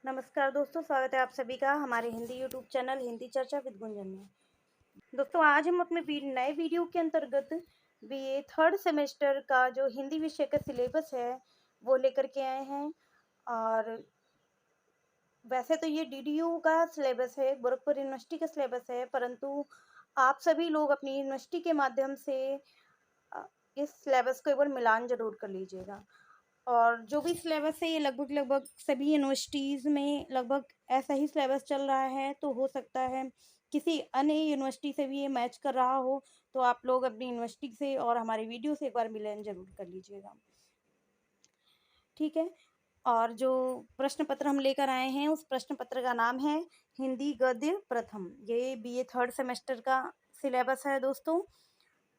नमस्कार दोस्तों, स्वागत है आप सभी का हमारे हिंदी यूट्यूब चैनल हिंदी चर्चा विद गुंजन में। दोस्तों, आज हम अपने नए वीडियो के अंतर्गत बीए थर्ड सेमेस्टर का जो हिंदी विषय का सिलेबस है वो लेकर के आए हैं। और वैसे तो ये डीडीयू का सिलेबस है, गोरखपुर यूनिवर्सिटी का सिलेबस है, परंतु आप सभी लोग अपनी यूनिवर्सिटी के माध्यम से अ, इस सिलेबस को एक बार मिलान ज़रूर कर लीजिएगा। और जो भी सिलेबस है ये लगभग सभी यूनिवर्सिटीज़ में लगभग ऐसा ही सिलेबस चल रहा है, तो हो सकता है किसी अन्य यूनिवर्सिटी से भी ये मैच कर रहा हो, तो आप लोग अपनी यूनिवर्सिटी से और हमारे वीडियो से एक बार मिलन ज़रूर कर लीजिएगा। ठीक है? और जो प्रश्न पत्र हम लेकर आए हैं उस प्रश्न पत्र का नाम है हिंदी गद्य प्रथम। ये बीए थर्ड सेमेस्टर का सिलेबस है दोस्तों।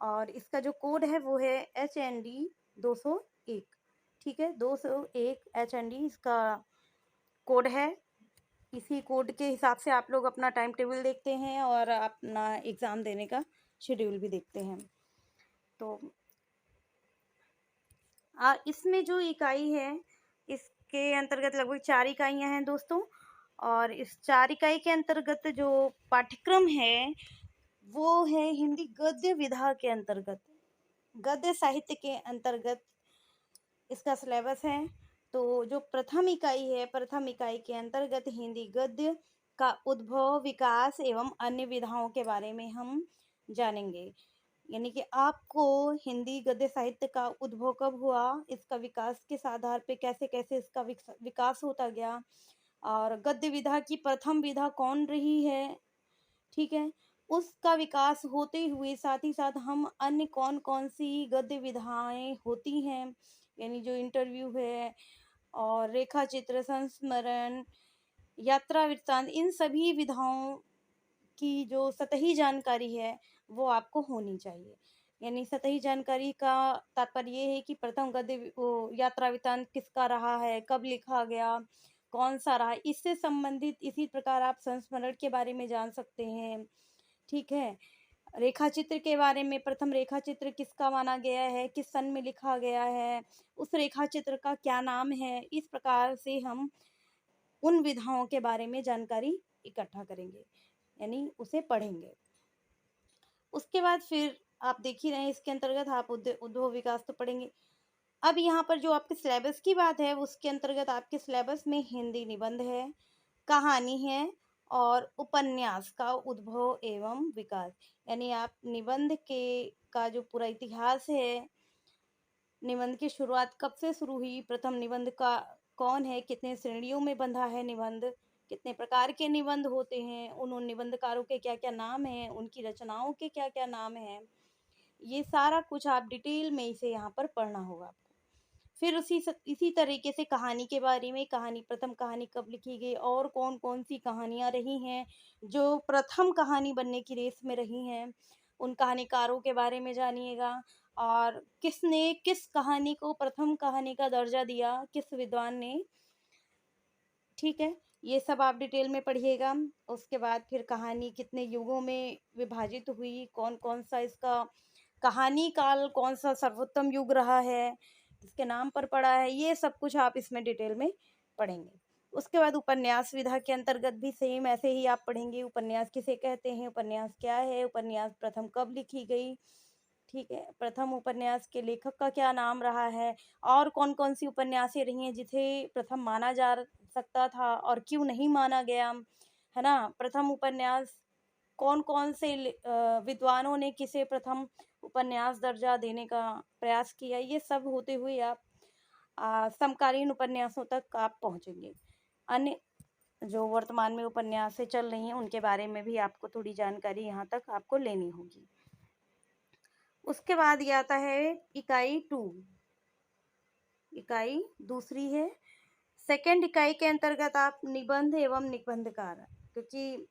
और इसका जो कोड है वो है HND 201। ठीक है, 201 HND इसका कोड है। इसी कोड के हिसाब से आप लोग अपना टाइम टेबल देखते हैं और अपना एग्ज़ाम देने का शेड्यूल भी देखते हैं। तो इसमें जो इकाई है इसके अंतर्गत लगभग 4 इकाइयाँ हैं दोस्तों। और इस 4 इकाई के अंतर्गत जो पाठ्यक्रम है वो है हिंदी गद्य विधा के अंतर्गत, गद्य साहित्य के अंतर्गत इसका सिलेबस है। तो जो प्रथम इकाई है, प्रथम इकाई के अंतर्गत हिंदी गद्य का उद्भव, विकास एवं अन्य विधाओं के बारे में हम जानेंगे। यानी कि आपको हिंदी गद्य साहित्य का उद्भव कब हुआ, इसका विकास किस आधार पे कैसे कैसे इसका विकास होता गया, और गद्य विधा की प्रथम विधा कौन रही है, ठीक है, उसका विकास होते हुए साथ ही साथ हम अन्य कौन कौन सी गद्य विधाएं होती हैं, यानी जो इंटरव्यू है और रेखा चित्र, संस्मरण, यात्रा वृत्तांत, इन सभी विधाओं की जो सतही जानकारी है वो आपको होनी चाहिए। यानी सतही जानकारी का तात्पर्य ये है कि प्रथम गद्य वो यात्रा वृत्तांत किसका रहा है, कब लिखा गया, कौन सा रहा, इससे संबंधित इसी प्रकार आप संस्मरण के बारे में जान सकते हैं। ठीक है, रेखा चित्र के बारे में प्रथम रेखा चित्र किसका माना गया है, किस सन में लिखा गया है, उस रेखा चित्र का क्या नाम है, इस प्रकार से हम उन विधाओं के बारे में जानकारी इकट्ठा करेंगे, यानी उसे पढ़ेंगे। उसके बाद फिर आप देख ही रहे हैं इसके अंतर्गत आप उद्भव विकास तो पढ़ेंगे। अब यहाँ पर जो आपके सिलेबस की बात है उसके अंतर्गत आपके सिलेबस में हिंदी निबंध है, कहानी है और उपन्यास का उद्भव एवं विकास। यानी आप निबंध के का जो पूरा इतिहास है, निबंध की शुरुआत कब से शुरू हुई, प्रथम निबंध का कौन है, कितने श्रेणियों में बंधा है निबंध, कितने प्रकार के निबंध होते हैं, उन निबंधकारों के क्या क्या नाम हैं, उनकी रचनाओं के क्या क्या नाम हैं, ये सारा कुछ आप डिटेल में इसे यहाँ पर पढ़ना होगा आपको। फिर इसी तरीके से कहानी के बारे में, कहानी प्रथम कहानी कब लिखी गई और कौन कौन सी कहानियाँ रही हैं जो प्रथम कहानी बनने की रेस में रही हैं, उन कहानीकारों के बारे में जानिएगा। और किसने किस कहानी को प्रथम कहानी का दर्जा दिया, किस विद्वान ने, ठीक है, ये सब आप डिटेल में पढ़िएगा। उसके बाद फिर कहानी कितने युगों में विभाजित हुई, कौन कौन सा इसका कहानी काल कौन सा सर्वोत्तम युग रहा है, किसके नाम पर पड़ा है, ये सब कुछ आप इसमें डिटेल में पढ़ेंगे। उसके बाद उपन्यास विधा के अंतर्गत भी सेम ऐसे ही आप पढ़ेंगे, उपन्यास किसे कहते हैं, उपन्यास क्या है, उपन्यास प्रथम कब लिखी गई, ठीक है, प्रथम उपन्यास के लेखक का क्या नाम रहा है, और कौन कौन सी उपन्यासें रही हैं जिसे प्रथम माना जा सकता था और क्यों नहीं माना गया, है ना, प्रथम उपन्यास कौन कौन से विद्वानों ने किसे प्रथम उपन्यास दर्जा देने का प्रयास किया, ये सब होते हुए आप समकालीन उपन्यासों तक आप पहुंचेंगे। अन्य जो वर्तमान में उपन्यासें चल रही हैं उनके बारे में भी आपको थोड़ी जानकारी यहाँ तक आपको लेनी होगी। उसके बाद ये आता है इकाई 2, इकाई दूसरी है। सेकंड इकाई के अंतर्गत आप निबंध एवं निबंधकार, क्योंकि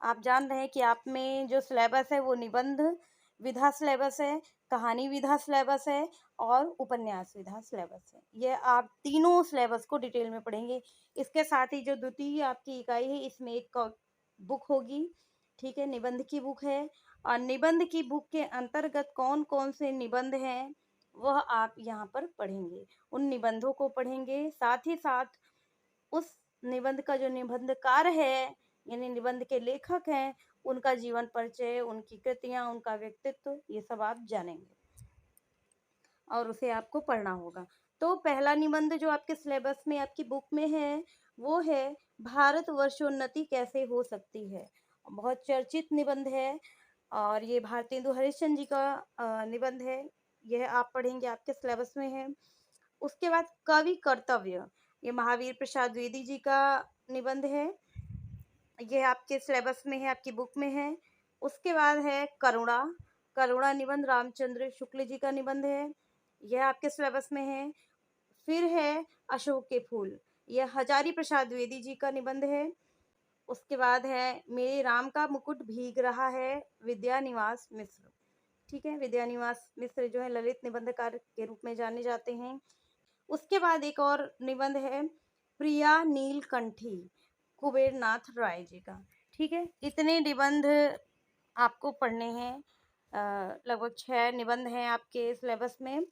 आप जान रहे हैं कि आप में जो सिलेबस है वो निबंध विधा सिलेबस है, कहानी विधा सिलेबस है और उपन्यास विधा सिलेबस है। ये आप तीनों सिलेबस को डिटेल में पढ़ेंगे। इसके साथ ही जो द्वितीय आपकी इकाई है इसमें एक बुक होगी, ठीक है, निबंध की बुक है। और निबंध की बुक के अंतर्गत कौन कौन से निबंध हैं वह आप यहाँ पर पढ़ेंगे, उन निबंधों को पढ़ेंगे, साथ ही साथ उस निबंध का जो निबंधकार है यानी निबंध के लेखक हैं, उनका जीवन परिचय, उनकी कृतियां, उनका व्यक्तित्व, ये सब आप जानेंगे और उसे आपको पढ़ना होगा। तो पहला निबंध जो आपके सिलेबस में आपकी बुक में है वो है भारत वर्षोन्नति कैसे हो सकती है। बहुत चर्चित निबंध है और ये भारतेंदु हरिश्चंद्र जी का निबंध है। यह आप पढ़ेंगे, आपके सिलेबस में है। उसके बाद कवि कर्तव्य, ये महावीर प्रसाद द्विवेदी जी का निबंध है। यह आपके सिलेबस में है, आपकी बुक में है। उसके बाद है करुणा, करुणा निबंध रामचंद्र शुक्ल जी का निबंध है। यह आपके सिलेबस में है। फिर है अशोक के फूल, यह हजारी प्रसाद द्विवेदी जी का निबंध है। उसके बाद है मेरे राम का मुकुट भीग रहा है, विद्यानिवास मिश्र। ठीक है, विद्यानिवास मिश्र जो है ललित निबंधकार के रूप में जाने जाते हैं। उसके बाद एक और निबंध है प्रिया नीलकंठी, कुबेरनाथ राय जी का। ठीक है, इतने निबंध आपको पढ़ने हैं। लगभग 6 निबंध हैं आपके सिलेबस में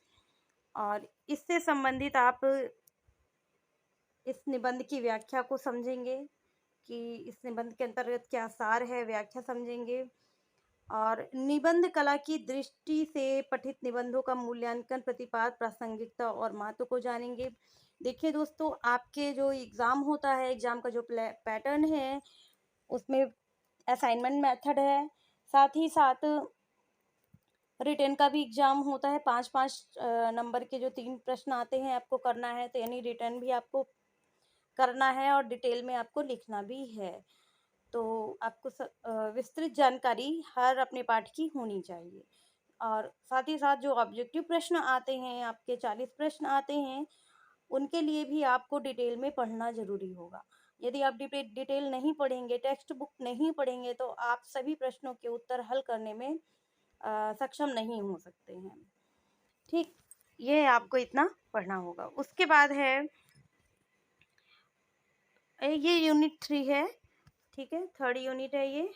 और इससे संबंधित आप इस निबंध की व्याख्या को समझेंगे कि इस निबंध के अंतर्गत क्या सार है, व्याख्या समझेंगे और निबंध कला की दृष्टि से पठित निबंधों का मूल्यांकन, प्रतिपाद, प्रासंगिकता और महत्व को जानेंगे। देखिए दोस्तों, आपके जो एग्ज़ाम होता है, एग्ज़ाम का जो पैटर्न है उसमें असाइनमेंट मेथड है, साथ ही साथ रिटन का भी एग्ज़ाम होता है। 5-5 नंबर के जो 3 प्रश्न आते हैं आपको करना है, तो यानी रिटन भी आपको करना है और डिटेल में आपको लिखना भी है। तो आपको विस्तृत जानकारी हर अपने पाठ की होनी चाहिए और साथ ही साथ जो ऑब्जेक्टिव प्रश्न आते हैं, आपके 40 प्रश्न आते हैं, उनके लिए भी आपको डिटेल में पढ़ना ज़रूरी होगा। यदि आप डिटेल नहीं पढ़ेंगे, टेक्स्ट बुक नहीं पढ़ेंगे, तो आप सभी प्रश्नों के उत्तर हल करने में सक्षम नहीं हो सकते हैं। ठीक, ये आपको इतना पढ़ना होगा। उसके बाद है ये यूनिट 3 है। ठीक है, 3rd यूनिट है ये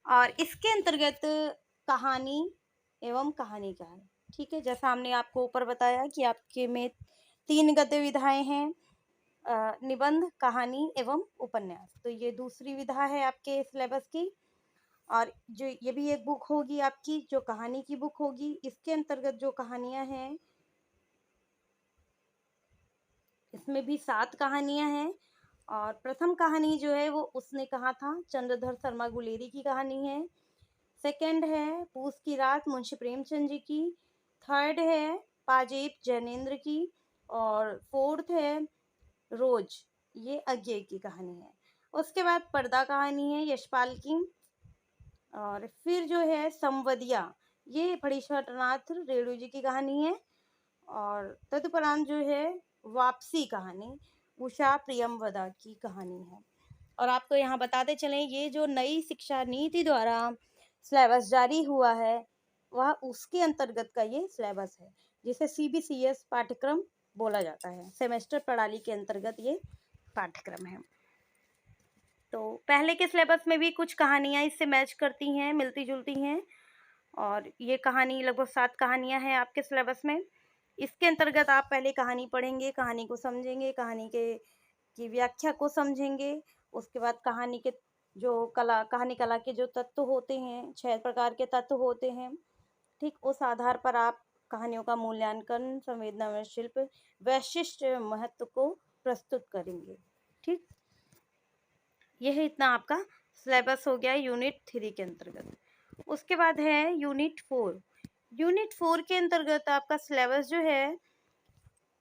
और इसके अंतर्गत कहानी एवं कहानीकार। ठीक है, जैसा हमने आपको ऊपर बताया कि आपके में 3 गद्य विधाएं हैं, निबंध, कहानी एवं उपन्यास। तो ये दूसरी विधा है आपके सिलेबस की और जो ये भी एक बुक होगी आपकी, जो कहानी की बुक होगी। इसके अंतर्गत जो कहानियां हैं, इसमें भी 7 कहानियां हैं और प्रथम कहानी जो है वो उसने कहा था चंद्रधर शर्मा गुलेरी की कहानी है। सेकंड है पूस की रात मुंशी प्रेमचंद जी की। थर्ड है पाजेब जैनेन्द्र की और फोर्थ है रोज, ये अज्ञे की कहानी है। उसके बाद पर्दा कहानी है यशपाल की और फिर जो है संवदिया, ये फणीश्वरनाथ रेणु जी की कहानी है और तदुपरांत जो है वापसी कहानी उषा प्रियमवदा की कहानी है। और आपको यहाँ बताते चलें, ये जो नई शिक्षा नीति द्वारा सिलेबस जारी हुआ है वह उसके अंतर्गत का ये सिलेबस है, जिसे CBCS पाठ्यक्रम बोला जाता है। सेमेस्टर प्रणाली के अंतर्गत ये पाठ्यक्रम है। तो पहले के सिलेबस में भी कुछ कहानियाँ इससे मैच करती हैं, मिलती जुलती हैं और ये कहानी लगभग 7 कहानियाँ हैं आपके सिलेबस में। इसके अंतर्गत आप पहले कहानी पढ़ेंगे, कहानी को समझेंगे, कहानी की व्याख्या को समझेंगे। उसके बाद कहानी के जो कहानी कला के जो तत्व होते हैं, 6 प्रकार के तत्व होते हैं। ठीक, उस आधार पर आप कहानियों का मूल्यांकन, संवेदना में शिल्प, वैशिष्ट महत्व को प्रस्तुत करेंगे। ठीक, यह इतना आपका सिलेबस हो गया यूनिट 3 के अंतर्गत। उसके बाद है यूनिट 4। यूनिट 4 के अंतर्गत आपका सिलेबस जो है,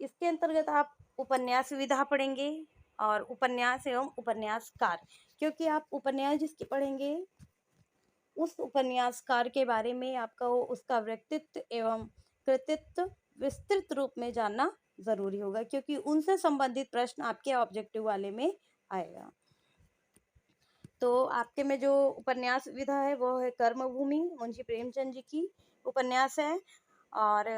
इसके अंतर्गत आप उपन्यास विधा पढ़ेंगे और उपन्यास एवं उपन्यासकार, क्योंकि आप उपन्यास जिसके पढ़ेंगे उस उपन्यासकार के बारे में आपका उसका व्यक्तित्व एवं कृतित्व विस्तृत रूप में जानना ज़रूरी होगा, क्योंकि उनसे संबंधित प्रश्न आपके ऑब्जेक्टिव वाले में आएगा। तो आपके में जो उपन्यास विधा है वो है कर्मभूमि, मुंशी प्रेमचंद जी की उपन्यास है और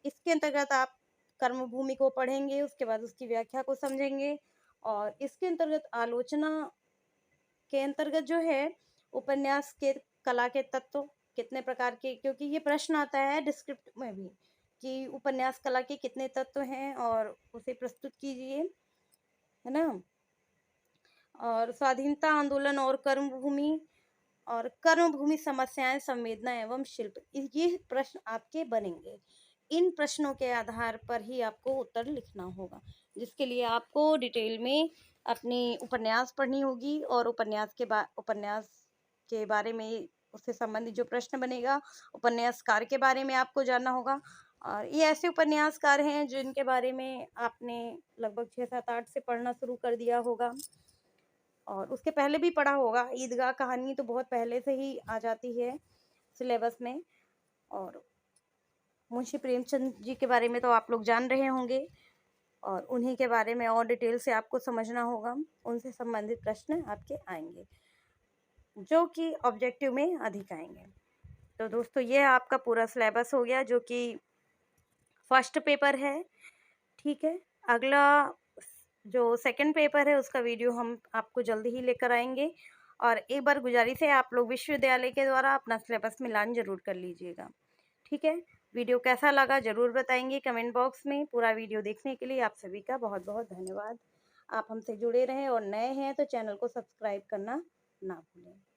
इसके अंतर्गत आप कर्मभूमि को पढ़ेंगे, उसके बाद उसकी व्याख्या को समझेंगे और इसके अंतर्गत आलोचना के अंतर्गत जो है उपन्यास के कला के तत्व कितने प्रकार के, क्योंकि ये प्रश्न आता है डिस्क्रिप्ट में भी कि उपन्यास कला के कितने तत्व हैं और उसे प्रस्तुत कीजिए। है ना। और स्वाधीनता आंदोलन और कर्मभूमि समस्याएं, संवेदना एवं शिल्प, ये प्रश्न आपके बनेंगे। इन प्रश्नों के आधार पर ही आपको उत्तर लिखना होगा, जिसके लिए आपको डिटेल में अपनी उपन्यास पढ़नी होगी और उपन्यास के बारे में, उससे संबंधित जो प्रश्न बनेगा, उपन्यासकार के बारे में आपको जानना होगा। और ये ऐसे उपन्यासकार हैं जिनके बारे में आपने लगभग 6, 7, 8 से पढ़ना शुरू कर दिया होगा और उसके पहले भी पढ़ा होगा। ईदगाह कहानी तो बहुत पहले से ही आ जाती है सिलेबस में। और मुंशी प्रेमचंद जी के बारे में तो आप लोग जान रहे होंगे और उन्हीं के बारे में और डिटेल से आपको समझना होगा। उनसे संबंधित प्रश्न आपके आएंगे जो कि ऑब्जेक्टिव में अधिक आएंगे। तो दोस्तों, ये आपका पूरा सिलेबस हो गया जो कि फर्स्ट पेपर है। ठीक है, अगला जो सेकंड पेपर है उसका वीडियो हम आपको जल्दी ही लेकर आएंगे। और एक बार गुजारिश है, आप लोग विश्वविद्यालय के द्वारा अपना सिलेबस मिलान जरूर कर लीजिएगा। ठीक है, वीडियो कैसा लगा जरूर बताएंगे कमेंट बॉक्स में। पूरा वीडियो देखने के लिए आप सभी का बहुत बहुत धन्यवाद। आप हमसे जुड़े रहें और नए हैं तो चैनल को सब्सक्राइब करना ना भूलें।